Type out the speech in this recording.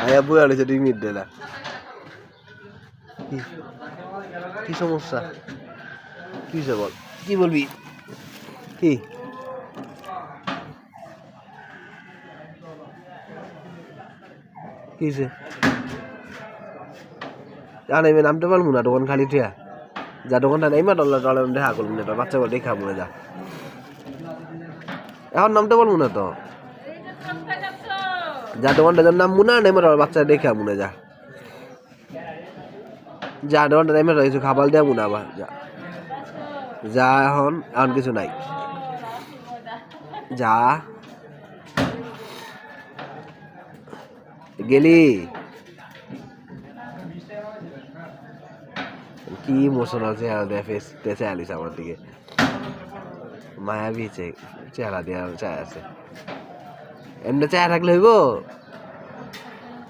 আয়া বই আলেছে তুই মিড দেলা কি সমস্যা কি সে বল কি বলবি কি কিছে জানে আমি নামতে পারবো না দোকান খালি ঠিয়া যা দোকানটা নেই মা ডলার ডলার দেখা করবো না বাচ্চা করে দেখা মনে যা এখন নামতে পারবো না তো যা দোকানটা যার নাম মুনা নেই মার বাচ্চা দেখা মনে যা যা দোকানটা নেই মার কিছু খাবার দেয়া মুনা আবার যা যা এখন এখন কিছু নাই যা গেলি কি ইমোশনাল চেহারা দেয় ফেস চেয়ে আলিস আমার দিকে মায়াবী চেহারা দেওয়া চায় আছে এমনি চায় থাকলে হইব